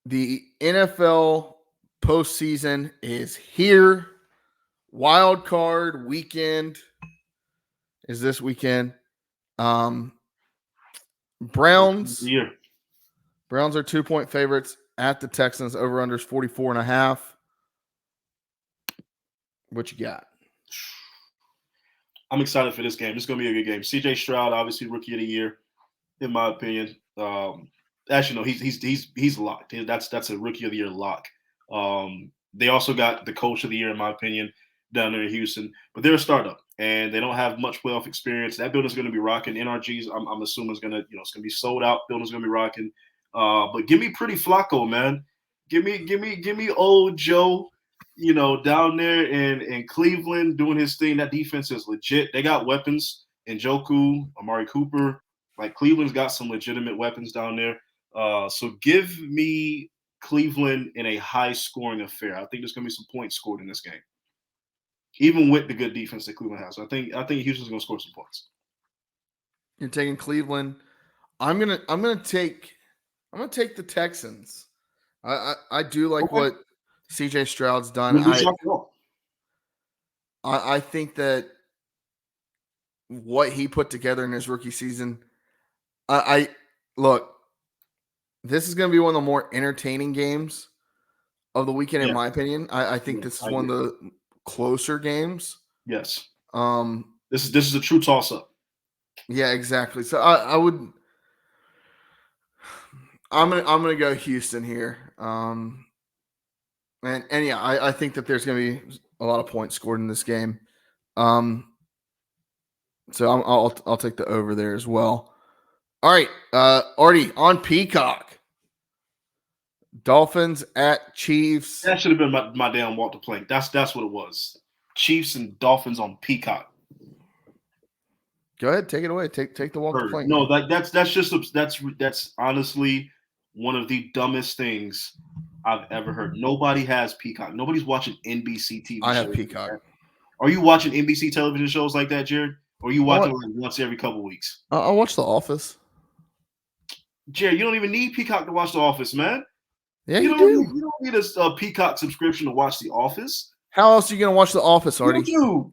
The NFL postseason is here. Wild card weekend is this weekend. Browns Yeah. are 2-point favorites at the Texans. Over unders 44.5. What you got? I'm excited for this game. This is going to be a good game. C.J. Stroud, obviously rookie of the year, in my opinion. Actually, no, he's locked. That's a rookie of the year lock. They also got the coach of the year, in my opinion, down there in Houston. But they're a startup, and they don't have much playoff experience. That building's going to be rocking. NRG's, I'm assuming, it's going to be sold out. Building's going to be rocking. But give me Pretty Flacco, man. Give me old Joe. Down there in Cleveland doing his thing. That defense is legit. They got weapons. Njoku, Amari Cooper. Like, Cleveland's got some legitimate weapons down there. So give me Cleveland in a high-scoring affair. I think there's going to be some points scored in this game, even with the good defense that Cleveland has. I think Houston's going to score some points. You're taking Cleveland. I'm gonna take the Texans. I do like what C.J. Stroud's done. I think that what he put together in his rookie season. I look. This is going to be one of the more entertaining games of the weekend, in my opinion. I think this is one of the closer games. Yes. This is a true toss-up. Yeah, exactly. So I'm gonna go Houston here. And yeah, I think that there's gonna be a lot of points scored in this game. So I'll take the over there as well. All right, Artie on Peacock. Dolphins at Chiefs. That should have been my damn Walter Plank. That's what it was. Chiefs and Dolphins on Peacock. Go ahead, take it away. Take the Walter Plank. No, that's honestly one of the dumbest things I've ever heard. Nobody has Peacock. Nobody's watching NBC TV. I have Peacock. Are you watching NBC television shows like that, Jared? Or are you watching like once every couple weeks? I watch The Office. Jared, you don't even need Peacock to watch The Office, man. Yeah, you don't need a Peacock subscription to watch The Office. How else are you going to watch The Office, Artie? YouTube.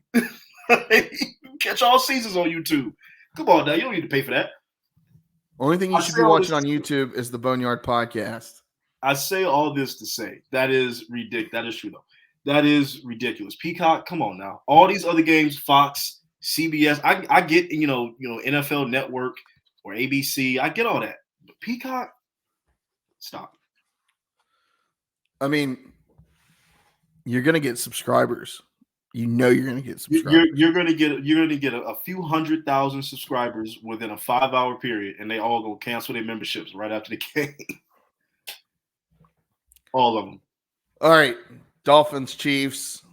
Catch all seasons on YouTube. Come on now, you don't need to pay for that. Only thing you should be watching on YouTube is the Boneyard podcast. I say all this to say that is ridiculous. That is true though. That is ridiculous. Peacock, come on now. All these other games, Fox, CBS, I get NFL Network or ABC. I get all that. But Peacock, stop. I mean, you're gonna get subscribers. You're gonna get subscribers. You're gonna get a few 100,000 subscribers within a 5-hour period, and they all gonna cancel their memberships right after the game. All of them. All right, Dolphins, Chiefs.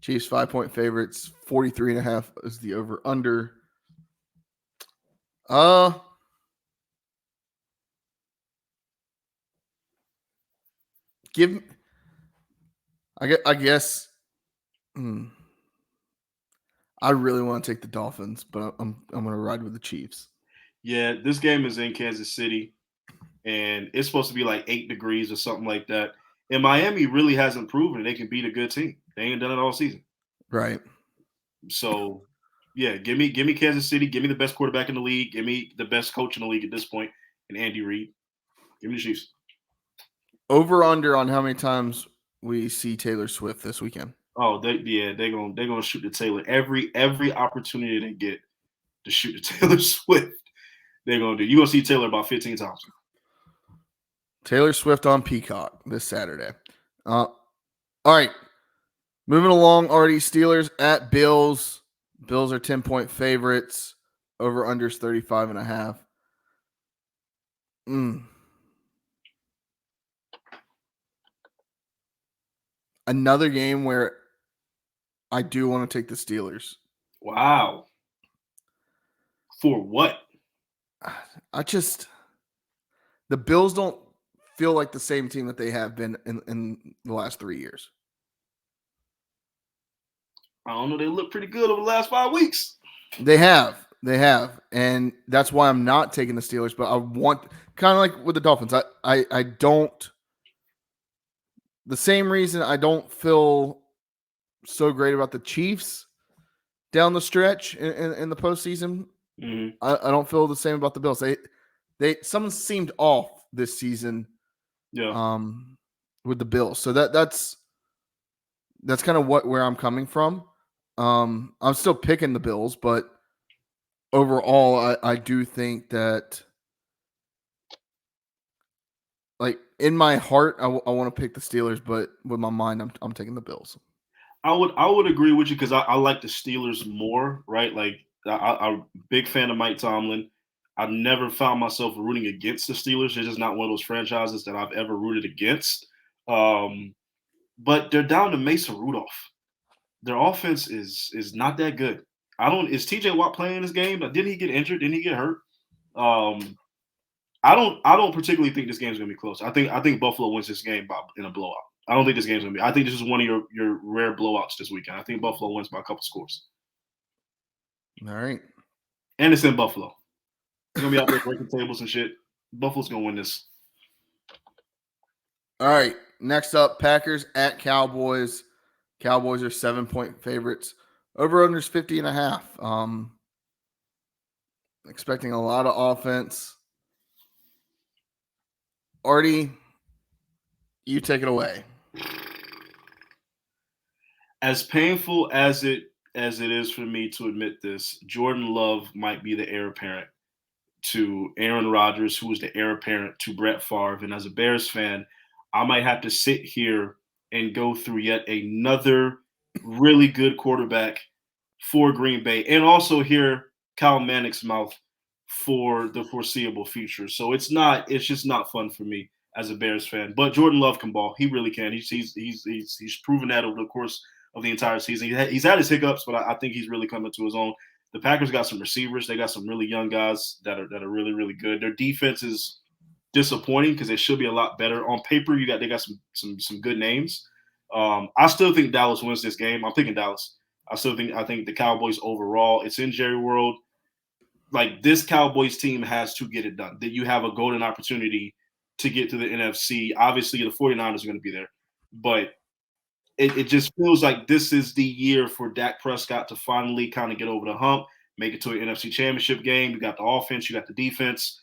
Chiefs 5-point favorites. 43.5 is the over under. I guess. I really want to take the Dolphins, but I'm going to ride with the Chiefs. Yeah, this game is in Kansas City, and it's supposed to be like 8 degrees or something like that. And Miami really hasn't proven they can beat a good team. They ain't done it all season. Right. So, yeah, give me Kansas City. Give me the best quarterback in the league. Give me the best coach in the league at this point, and Andy Reid. Give me the Chiefs. Over under on how many times we see Taylor Swift this weekend. Oh, they're gonna shoot the Taylor every opportunity they get to shoot the Taylor Swift. They're gonna do. You're gonna see Taylor about 15 times. Taylor Swift on Peacock this Saturday. All right, moving along. Already Steelers at Bills. Bills are 10-point favorites. Over unders 35.5. Another game where I do want to take the Steelers. Wow. For what? The Bills don't feel like the same team that they have been in the last 3 years. I don't know. They look pretty good over the last 5 weeks. They have. They have, and that's why I'm not taking the Steelers. But I want, kind of like with the Dolphins. I don't. The same reason I don't feel so great about the Chiefs down the stretch in the postseason. Mm-hmm. I don't feel the same about the Bills. Something seemed off this season. Yeah. With the Bills. So that's kind of where I'm coming from. I'm still picking the Bills, but overall, I do think that, like, in my heart, I want to pick the Steelers, but with my mind, I'm taking the Bills. I would agree with you because I like the Steelers more, right? Like I'm a big fan of Mike Tomlin. I've never found myself rooting against the Steelers. They're just not one of those franchises that I've ever rooted against. Um, but they're down to Mason Rudolph. Their offense is not that good. I don't. Is T.J. Watt playing this game? Didn't he get injured? Didn't he get hurt? Um, I don't particularly think this game's gonna be close. I think Buffalo wins this game in a blowout. I don't think this game's gonna be. I think this is one of your rare blowouts this weekend. I think Buffalo wins by a couple scores. All right. And it's in Buffalo. It's gonna be out there breaking tables and shit. Buffalo's gonna win this. All right. Next up, Packers at Cowboys. Cowboys are 7-point favorites. Over under is 50.5. Expecting a lot of offense. Artie, you take it away. As painful as it is for me to admit this, Jordan Love might be the heir apparent to Aaron Rodgers, who was the heir apparent to Brett Favre. And as a Bears fan, I might have to sit here and go through yet another really good quarterback for Green Bay and also hear Kyle Manick's mouth for the foreseeable future. So it's just not fun for me as a Bears fan. But Jordan Love can ball. He really can. He's proven that over the course of the entire season. He's had his hiccups, but I think he's really coming to his own. The Packers got some receivers. They got some really young guys that are really, really good. Their defense is disappointing because they should be a lot better. On paper, they got some good names. I still think Dallas wins this game. I'm picking Dallas. I think the Cowboys overall. It's in Jerry World. Like this Cowboys team has to get it done. That you have a golden opportunity to get to the NFC. Obviously, the 49ers are going to be there, but it just feels like this is the year for Dak Prescott to finally kind of get over the hump, make it to an NFC Championship game. You got the offense, you got the defense,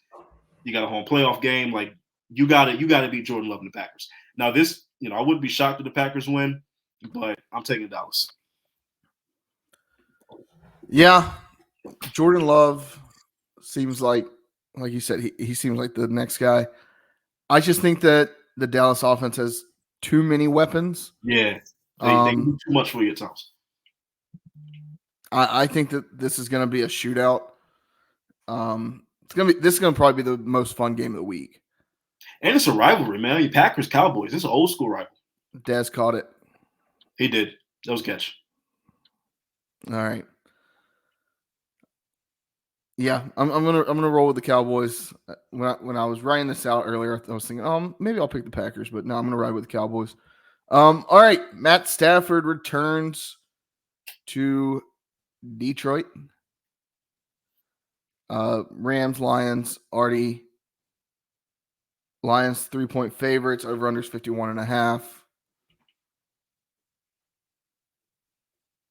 you got a home playoff game. Like you got to beat Jordan Love and the Packers. Now this, I wouldn't be shocked if the Packers win, but I'm taking Dallas. Yeah, Jordan Love seems like you said, he seems like the next guy. I just think that the Dallas offense has too many weapons. Yeah, they do too much for you at times. I think that this is going to be a shootout. This is going to probably be the most fun game of the week. And it's a rivalry, man. Packers Cowboys. It's an old school rival. Dez caught it. He did. That was a catch. All right. Yeah, I'm gonna roll with the Cowboys. When I was writing this out earlier, I was thinking, maybe I'll pick the Packers, but no, I'm gonna ride with the Cowboys. All right, Matt Stafford returns to Detroit. Rams, Lions, Artie. Lions 3-point favorites. Over unders 51.5.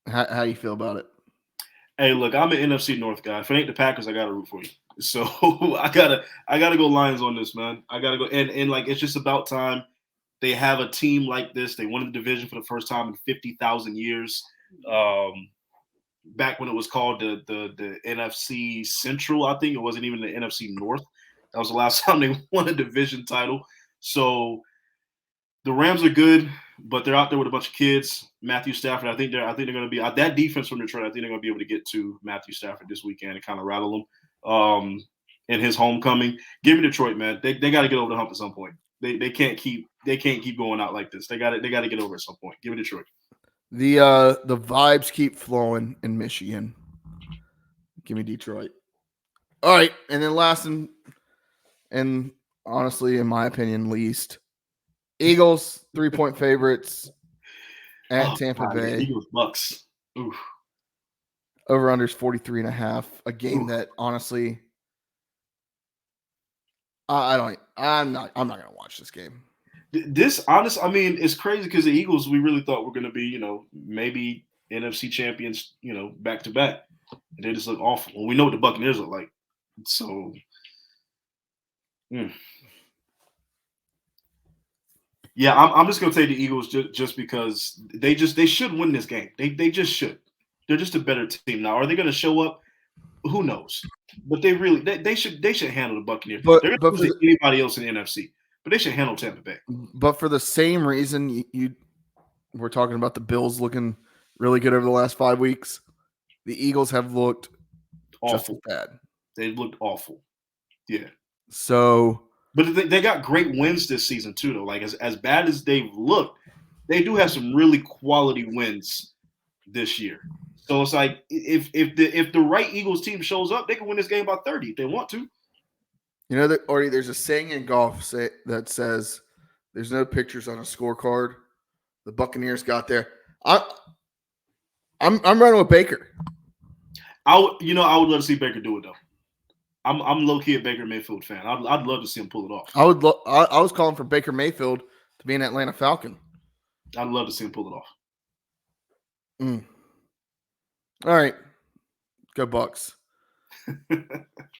How do you feel about it? Hey, look, I'm an NFC North guy. If it ain't the Packers, I gotta root for you. So I gotta go Lions on this, man. I gotta go, and like it's just about time they have a team like this. They won the division for the first time in 50,000 years. Back when it was called the NFC Central, I think it wasn't even the NFC North. That was the last time they won a division title. So the Rams are good, but they're out there with a bunch of kids. Matthew Stafford, I think they're going to be that defense from Detroit. I think they're going to be able to get to Matthew Stafford this weekend and kind of rattle him in his homecoming. Give me Detroit, man. They got to get over the hump at some point. They can't keep going out like this. They got to get over at some point. Give me Detroit. The vibes keep flowing in Michigan. Give me Detroit. All right, and then last and honestly, in my opinion, least. Eagles 3-point favorites at Tampa Bay. Eagles Bucks. Oof. Over under is 43.5. A game that honestly, I'm not going to watch this game. This honest, I mean, it's crazy because the Eagles, we really thought were going to be, maybe NFC champions, back to back. And they just look awful. Well, we know what the Buccaneers look like. So, yeah, I'm just going to take the Eagles just because they should win this game. They just should. They're just a better team now. Are they going to show up? Who knows? But they should handle the Buccaneers. They're going to lose to anybody else in the NFC, but they should handle Tampa Bay. But for the same reason we're talking about the Bills looking really good over the last 5 weeks, the Eagles have looked awful. Just as bad. They've looked awful. Yeah. So, but they got great wins this season too, though. Like as bad as they've looked, they do have some really quality wins this year. So it's like if the right Eagles team shows up, they can win this game by 30 if they want to. You know that already there's a saying in golf that says there's no pictures on a scorecard. The Buccaneers got there. I'm running with Baker. I would love to see Baker do it though. I'm low key a Baker Mayfield fan. I'd love to see him pull it off. I was calling for Baker Mayfield to be an Atlanta Falcon. I'd love to see him pull it off. All right, go Bucks.